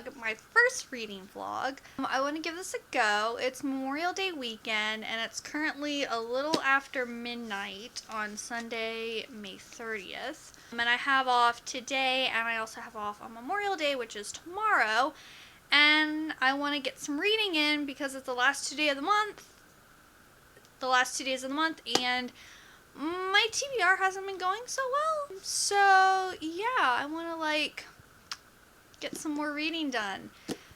vlog, my first reading vlog. I want to give this a go. It's Memorial Day weekend and it's currently a little after midnight on Sunday, May 30th. And I have off today and I also have off on Memorial Day, which is tomorrow. And I want to get some reading in because it's the last 2 days of the month. And my TBR hasn't been going so well. So, yeah, I want to, get some more reading done.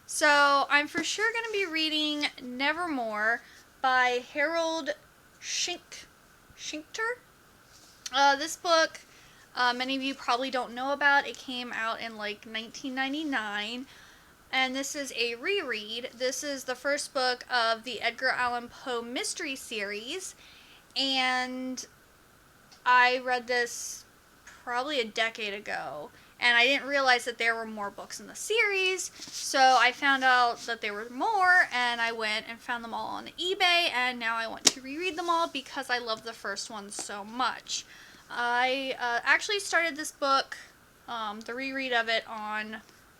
So, I'm for sure going to be reading Nevermore by Harold Schink. Shinkter? This book, many of you probably don't know about. It came out in, 1999. And this is a reread. This is the first book of the Edgar Allan Poe mystery series. And I read this probably a decade ago, and I didn't realize that there were more books in the series, so I found out that there were more, and I went and found them all on eBay, and now I want to reread them all because I love the first one so much. I actually started this book, the reread of it, on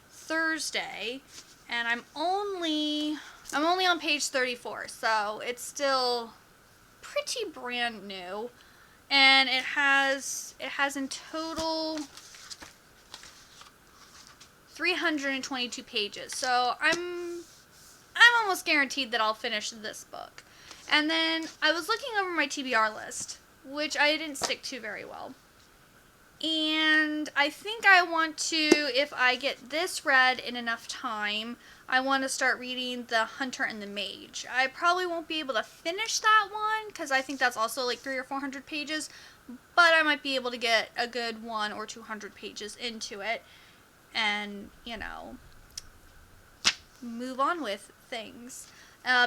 Thursday, and I'm only on page 34, so it's still pretty brand new. And it has in total 322 pages. So I'm almost guaranteed that I'll finish this book. And then I was looking over my TBR list, which I didn't stick to very well. And I think I want to, if I get this read in enough time, I want to start reading The Hunter and the Mage. I probably won't be able to finish that one, because I think that's also 300 or 400 pages, but I might be able to get a good 100 or 200 pages into it, and, move on with things.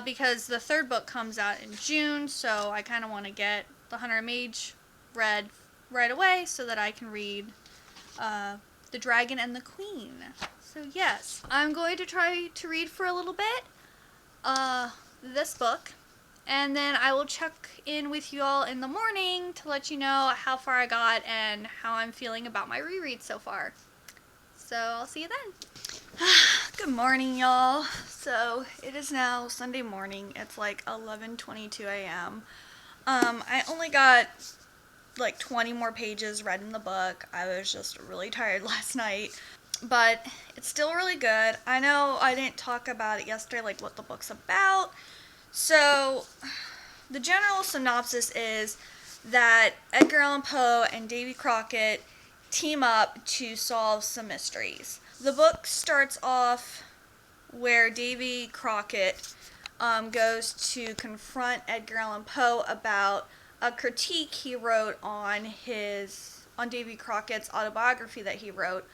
Because the third book comes out in June, so I kind of want to get The Hunter and Mage read right away so that I can read The Dragon and the Queen. So yes, I'm going to try to read for a little bit this book, and then I will check in with you all in the morning to let you know how far I got and how I'm feeling about my reread so far. So I'll see you then. Good morning, y'all. So it is now Sunday morning. It's 11:22 a.m. I only got 20 more pages read in the book. I was just really tired last night, but it's still really good. I know I didn't talk about it yesterday, what the book's about. So the general synopsis is that Edgar Allan Poe and Davy Crockett team up to solve some mysteries. The book starts off where Davy Crockett goes to confront Edgar Allan Poe about a critique he wrote on Davy Crockett's autobiography that he wrote.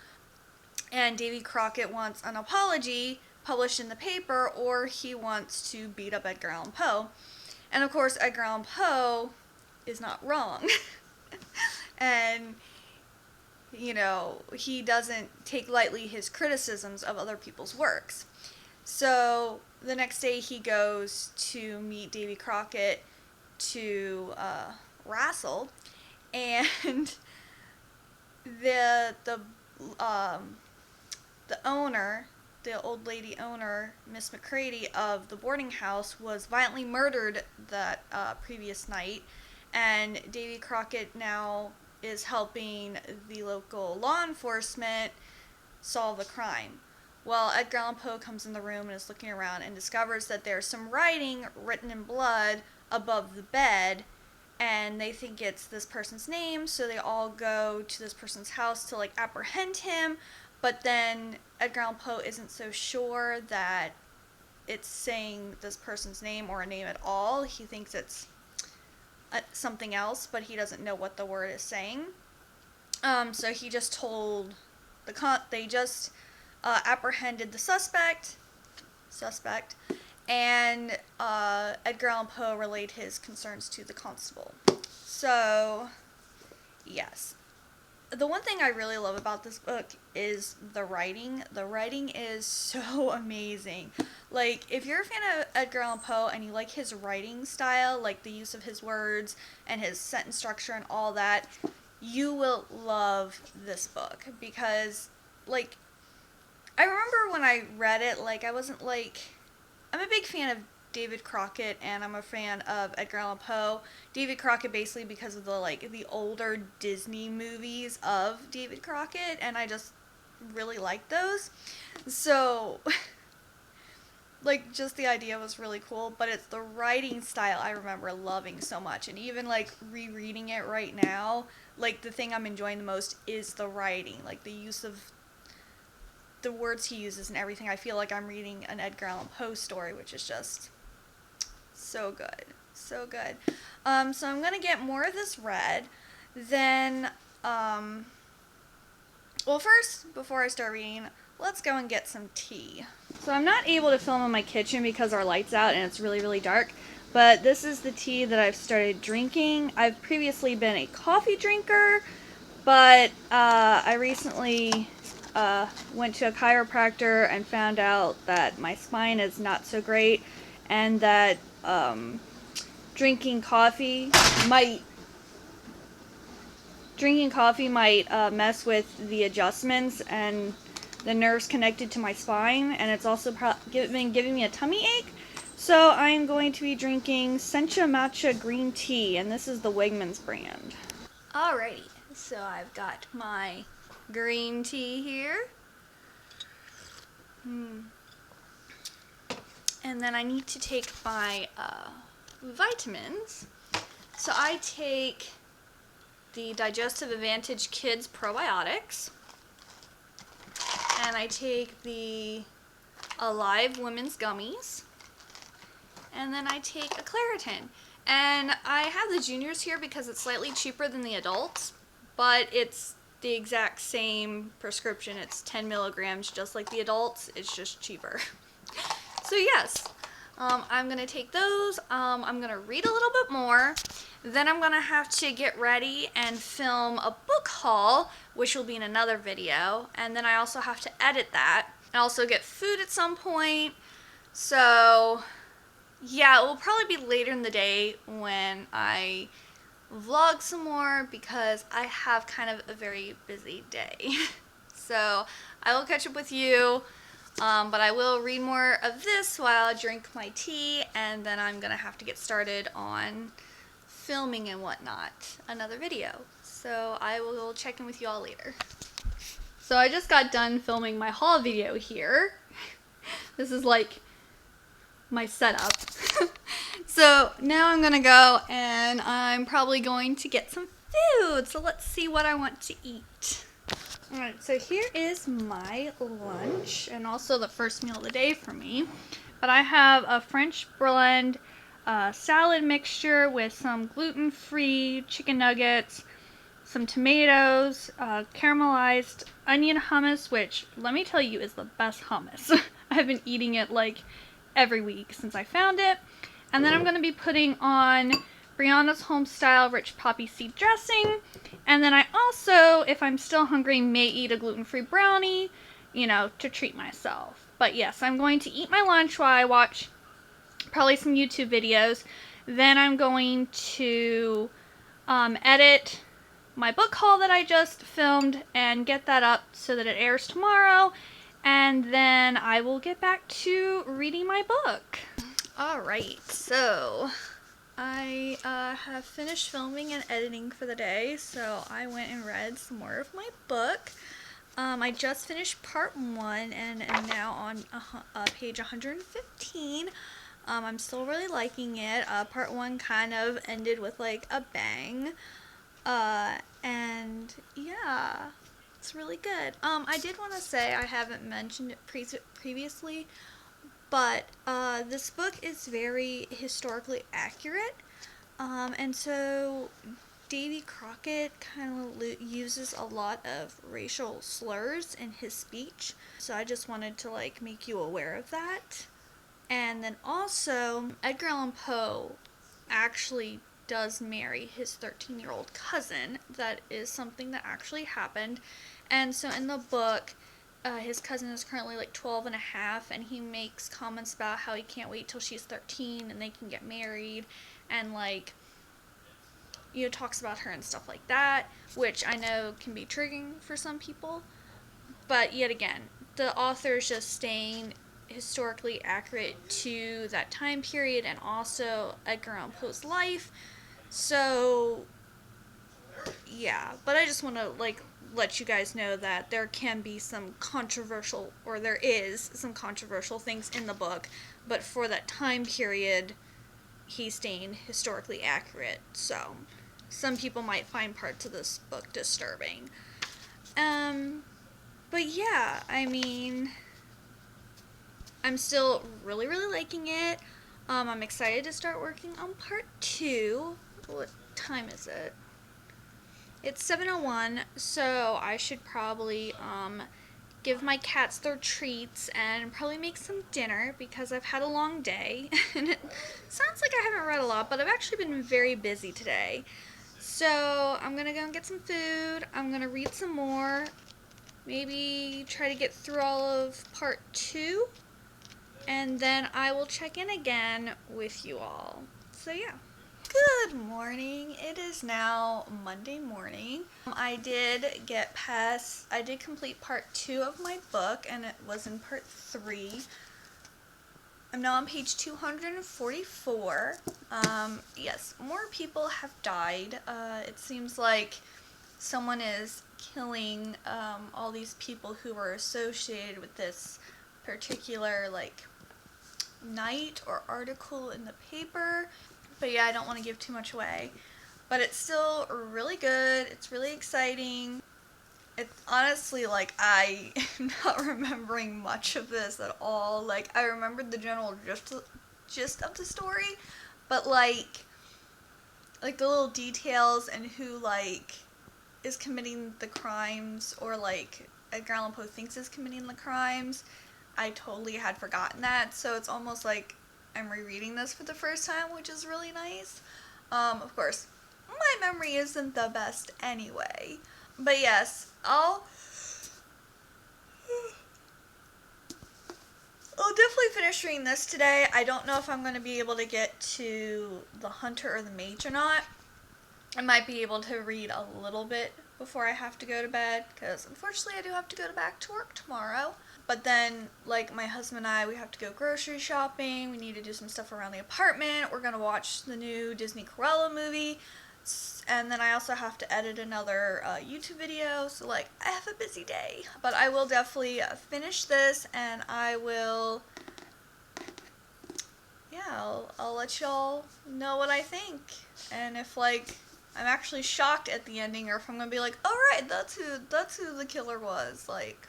And Davy Crockett wants an apology published in the paper, or he wants to beat up Edgar Allan Poe. And of course, Edgar Allan Poe is not wrong. And, he doesn't take lightly his criticisms of other people's works. So the next day he goes to meet Davy Crockett to wrestle, and the owner, the old lady owner, Miss McCready of the boarding house, was violently murdered that previous night, and Davy Crockett now is helping the local law enforcement solve the crime. Well, Edgar Allan Poe comes in the room and is looking around and discovers that there's some writing written in blood above the bed, and they think it's this person's name, so they all go to this person's house to apprehend him. But then Edgar Allan Poe isn't so sure that it's saying this person's name or a name at all. He thinks it's something else, but he doesn't know what the word is saying. So he just told they just apprehended the suspect, and Edgar Allan Poe relayed his concerns to the constable. So, yes. The one thing I really love about this book is the writing. The writing is so amazing. If you're a fan of Edgar Allan Poe and you like his writing style, the use of his words and his sentence structure and all that, you will love this book because, I remember when I read it, like, I wasn't like, I'm a big fan of David Crockett, and I'm a fan of Edgar Allan Poe. David Crockett basically because of the older Disney movies of David Crockett, and I just really like those. So like, just the idea was really cool, but it's the writing style I remember loving so much, and even like rereading it right now, like the thing I'm enjoying the most is the writing, like the use of the words he uses and everything. I feel like I'm reading an Edgar Allan Poe story, which is just so good. So good. So I'm gonna get more of this read. Then, well, first, before I start reading, let's go and get some tea. So I'm not able to film in my kitchen because our light's out and it's really, really dark. But this is the tea that I've started drinking. I've previously been a coffee drinker, but I recently went to a chiropractor and found out that my spine is not so great, and that drinking coffee might mess with the adjustments and the nerves connected to my spine, and it's also been giving me a tummy ache. So I'm going to be drinking Sencha Matcha Green Tea, and this is the Wegmans brand. Alrighty, so I've got my green tea here. And then I need to take my vitamins. So I take the Digestive Advantage Kids Probiotics, and I take the Alive Women's Gummies, and then I take a Claritin. And I have the juniors here because it's slightly cheaper than the adults, but it's the exact same prescription. It's 10 milligrams just like the adults, it's just cheaper. So yes, I'm going to take those. I'm going to read a little bit more. Then I'm going to have to get ready and film a book haul, which will be in another video. And then I also have to edit that. And also get food at some point. So yeah, it will probably be later in the day when I vlog some more because I have kind of a very busy day. So I will catch up with you. But I will read more of this while I drink my tea, and then I'm going to have to get started on filming and whatnot, another video. So I will check in with you all later. So I just got done filming my haul video here. This is like my setup. So now I'm going to go and I'm probably going to get some food. So let's see what I want to eat. Alright, so here is my lunch, and also the first meal of the day for me. But I have a French blend salad mixture with some gluten-free chicken nuggets, some tomatoes, caramelized onion hummus, which, let me tell you, is the best hummus. I've been eating it like every week since I found it. And then I'm going to be putting on Brianna's home-style rich poppy seed dressing. And then I also, if I'm still hungry, may eat a gluten-free brownie, you know, to treat myself. But yes, I'm going to eat my lunch while I watch probably some YouTube videos. Then I'm going to edit my book haul that I just filmed and get that up so that it airs tomorrow. And then I will get back to reading my book. Alright, so I have finished filming and editing for the day, so I went and read some more of my book. I just finished part 1 and am now on page 115. I'm still really liking it. Part 1 kind of ended with like a bang. And yeah, it's really good. I did want to say, I haven't mentioned it previously, but this book is very historically accurate. And so Davy Crockett kind of uses a lot of racial slurs in his speech. So I just wanted to like make you aware of that. And then also, Edgar Allan Poe actually does marry his 13-year-old cousin. That is something that actually happened. And so in the book, his cousin is currently like 12 and a half, and he makes comments about how he can't wait till she's 13 and they can get married, and like, you know, talks about her and stuff like that, which I know can be triggering for some people. But yet again, the author is just staying historically accurate to that time period and also Edgar Allan Poe's life. So yeah, but I just want to like let you guys know that there can be some controversial, or there is some controversial things in the book, but for that time period, he's staying historically accurate. So some people might find parts of this book disturbing. But yeah, I mean, I'm still really, really liking it. I'm excited to start working on part 2. What time is it? It's 7:01, so I should probably give my cats their treats and probably make some dinner because I've had a long day. And it sounds like I haven't read a lot, but I've actually been very busy today. So I'm going to go and get some food. I'm going to read some more. Maybe try to get through all of part 2. And then I will check in again with you all. So yeah. Good morning. It is now Monday morning. I did complete part 2 of my book, and it was in part 3. I'm now on page 244. Yes, more people have died. It seems like someone is killing all these people who were associated with this particular, like, night or article in the paper. But yeah, I don't want to give too much away. But it's still really good. It's really exciting. It's honestly, like, I am not remembering much of this at all. Like, I remembered the general gist of the story, but, like the little details and who, like, is committing the crimes, or, like, Edgar Allan Poe thinks is committing the crimes, I totally had forgotten that. So it's almost like I'm rereading this for the first time, which is really nice. Of course, my memory isn't the best anyway. But yes, I'll definitely finish reading this today. I don't know if I'm going to be able to get to the Hunter or the Mage or not. I might be able to read a little bit before I have to go to bed, because unfortunately I do have to go back to work tomorrow. But then, like, my husband and I, we have to go grocery shopping, we need to do some stuff around the apartment, we're going to watch the new Disney Cruella movie, and then I also have to edit another YouTube video, so, like, I have a busy day. But I will definitely finish this, and I will, yeah, I'll let y'all know what I think, and if, like, I'm actually shocked at the ending, or if I'm going to be like, oh right, that's who the killer was, like,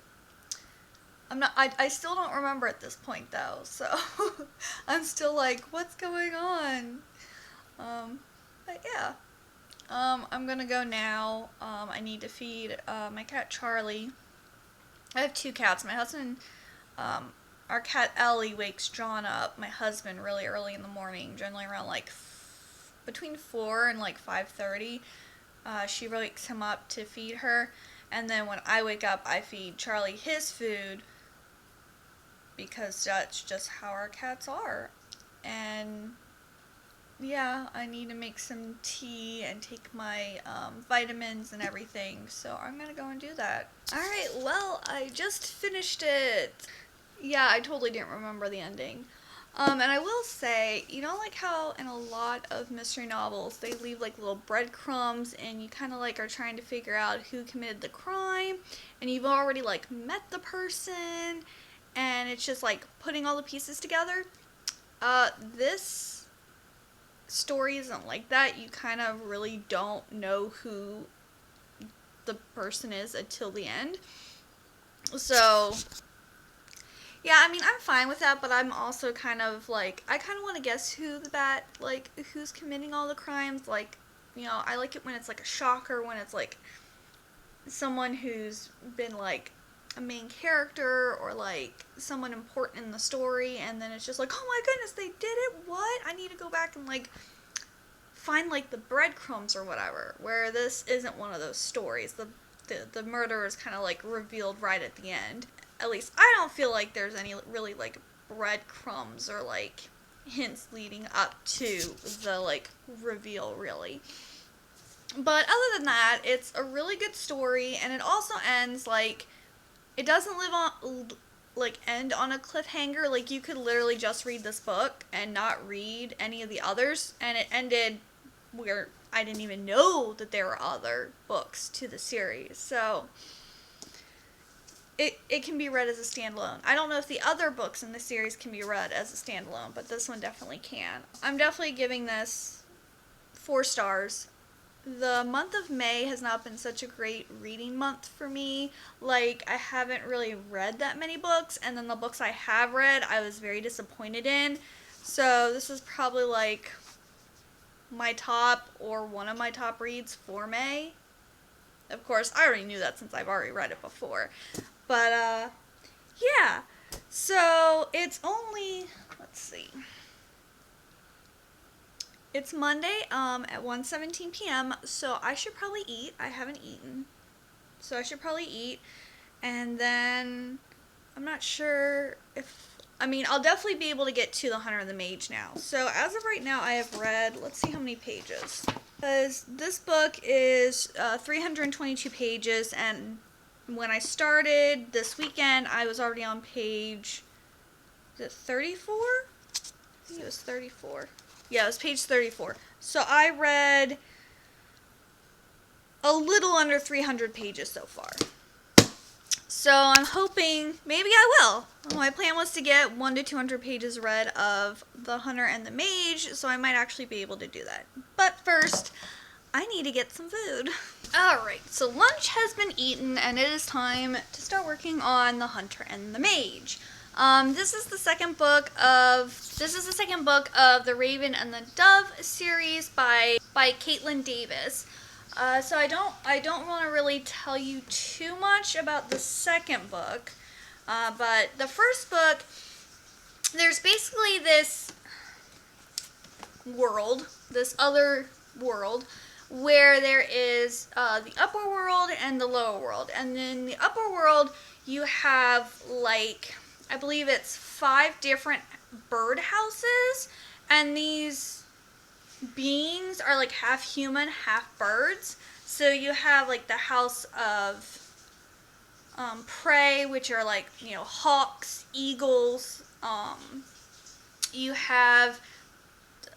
I still don't remember at this point, though, so I'm still like, what's going on? But yeah. I'm gonna go now. I need to feed, my cat Charlie. I have 2 cats. My husband, our cat Ellie wakes John up, my husband, really early in the morning, generally around, like, between 4 and, like, 5:30. She wakes him up to feed her, and then when I wake up, I feed Charlie his food, because that's just how our cats are. And yeah, I need to make some tea and take my vitamins and everything, so I'm gonna go and do that. Alright, well, I just finished it. Yeah, I totally didn't remember the ending. And I will say, you know, like how in a lot of mystery novels they leave, like, little breadcrumbs, and you kind of, like, are trying to figure out who committed the crime, and you've already, like, met the person, and it's just, like, putting all the pieces together. This story isn't like that. You kind of really don't know who the person is until the end. So, yeah, I mean, I'm fine with that, but I'm also kind of, like, I kind of want to guess who's committing all the crimes. Like, you know, I like it when it's, like, a shocker, when it's, like, someone who's been, like, a main character, or, like, someone important in the story, and then it's just like, oh my goodness, they did it, what? I need to go back and, like, find, like, the breadcrumbs or whatever, where this isn't one of those stories. The murder is kind of, like, revealed right at the end. At least I don't feel like there's any really, like, breadcrumbs or, like, hints leading up to the, like, reveal, really. But other than that, it's a really good story, and it also ends, like, it doesn't live on, like, end on a cliffhanger. Like, you could literally just read this book and not read any of the others, and it ended where I didn't even know that there were other books to the series. So it can be read as a standalone. I don't know if the other books in the series can be read as a standalone, but this one definitely can. I'm definitely giving this 4 stars. The month of May has not been such a great reading month for me. Like, I haven't really read that many books, and then the books I have read, I was very disappointed in. So this is probably like my top or one of my top reads for May. Of course, I already knew that since I've already read it before. But, yeah. So, it's only, let's see. It's Monday, at 1:17 p.m., so I should probably eat. I haven't eaten. So I should probably eat. And then, I'm not sure if, I'll definitely be able to get to The Hunter and the Mage now. So, as of right now, I have read, let's see how many pages. Because this book is 322 pages, and when I started this weekend, I was already on page, is it 34? I think it was 34. Yeah, it was page 34. So I read a little under 300 pages so far. So I'm hoping, maybe I will. My plan was to get 100 to 200 pages read of The Hunter and the Mage, so I might actually be able to do that. But first, I need to get some food. Alright, so lunch has been eaten, and it is time to start working on The Hunter and the Mage. This is the second book of the Raven and the Dove series by Kaitlyn Davis. So I don't want to really tell you too much about the second book, but the first book, there's basically this world, this other world, where there is the upper world and the lower world. And in the upper world, you have, like, I believe it's 5 different bird houses, and these beings are, like, half human, half birds. So you have, like, the house of prey, which are, like, hawks, eagles. You have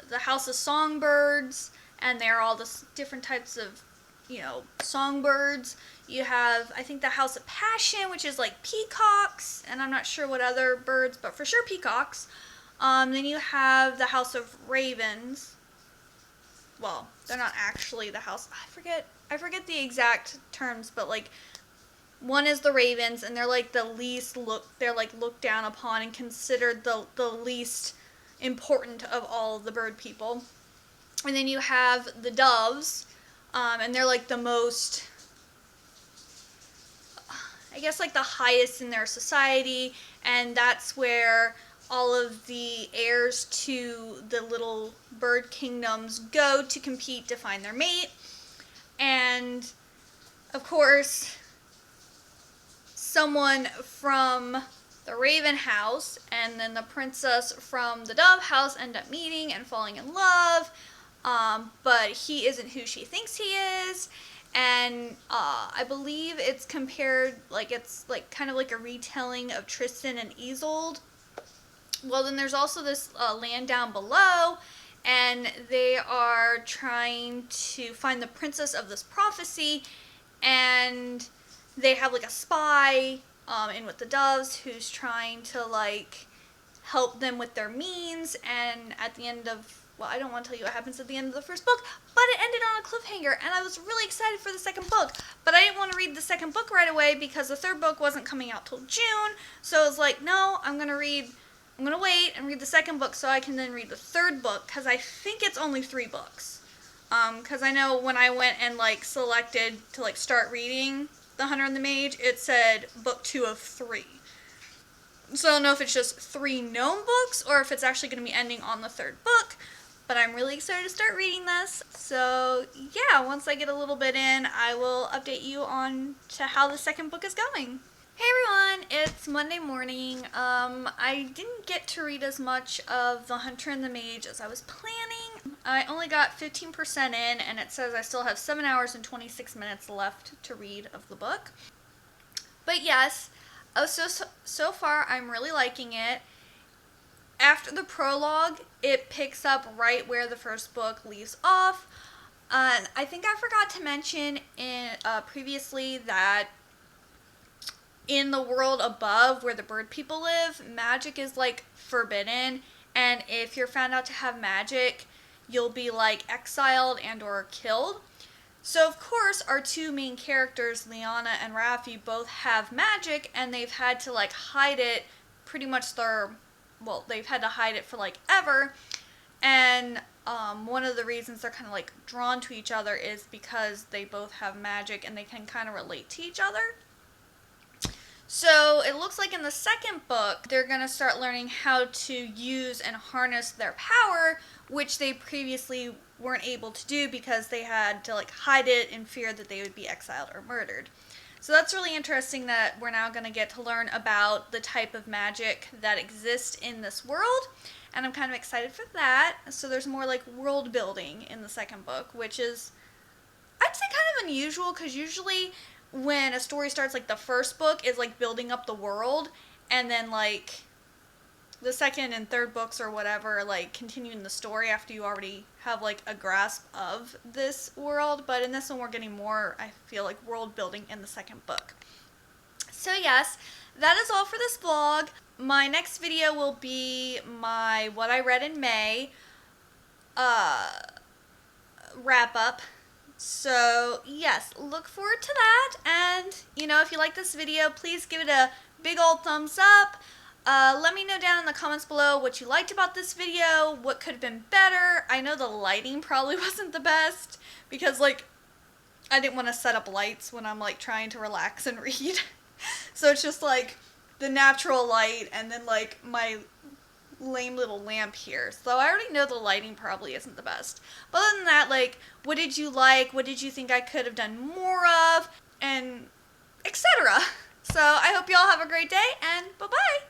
the house of songbirds, and they're all the different types of, songbirds. You have, I think, the House of Passion, which is like peacocks, and I'm not sure what other birds, but for sure peacocks. Then you have the House of Ravens. Well, they're not actually the house. I forget the exact terms, but, like, one is the Ravens, and they're like they're like looked down upon and considered the least important of all of the bird people. And then you have the Doves, and they're like the most, I guess, like the highest in their society, and that's where all of the heirs to the little bird kingdoms go to compete to find their mate. And, of course, someone from the Raven house and then the princess from the Dove house end up meeting and falling in love, but he isn't who she thinks he is. And I believe it's compared, like, it's like kind of like a retelling of Tristan and Isolde. Well, then there's also this land down below, and they are trying to find the princess of this prophecy, and they have, like, a spy in with the Doves who's trying to, like, help them with their means. And at the end of, well, I don't want to tell you what happens at the end of the first book, but it ended on a cliffhanger, and I was really excited for the second book. But I didn't want to read the second book right away because the third book wasn't coming out till June. So I was like, no, I'm going to wait and read the second book so I can then read the third book, because I think it's only 3 books. Because I know when I went and, like, selected to, like, start reading The Hunter and the Mage, it said book 2 of 3. So I don't know if it's just 3 known books or if it's actually going to be ending on the third book, but I'm really excited to start reading this. So yeah, once I get a little bit in, I will update you on to how the second book is going. Hey everyone, it's Monday morning. I didn't get to read as much of The Hunter and the Mage as I was planning. I only got 15% in, and it says I still have 7 hours and 26 minutes left to read of the book. But yes, So far I'm really liking it. After the prologue, it picks up right where the first book leaves off. I think I forgot to mention previously that in the world above where the bird people live, magic is like forbidden, and if you're found out to have magic, you'll be like exiled and or killed. So of course our two main characters, Liana and Raffi, both have magic, and they've had to like hide it pretty much they've had to hide it for like ever. And one of the reasons they're kind of like drawn to each other is because they both have magic and they can kind of relate to each other. So it looks like in the second book, they're going to start learning how to use and harness their power, which they previously weren't able to do because they had to like hide it in fear that they would be exiled or murdered. So that's really interesting that we're now going to get to learn about the type of magic that exists in this world, and I'm kind of excited for that. So there's more like world building in the second book, which is, I'd say, kind of unusual, because usually when a story starts, like the first book is like building up the world, and then like the second and third books or whatever, like continuing the story after you already have like a grasp of this world. But in this one we're getting more, I feel like, world building in the second book. So yes, that is all for this vlog. My next video will be my What I Read in May wrap up. So yes, look forward to that. And if you like this video, please give it a big old thumbs up. Let me know down in the comments below what you liked about this video, what could have been better. I know the lighting probably wasn't the best, because like I didn't want to set up lights when I'm like trying to relax and read. So it's just like the natural light and then like my lame little lamp here. So I already know the lighting probably isn't the best. But other than that, like, what did you like? What did you think I could have done more of? And etc. So I hope you all have a great day, and bye-bye!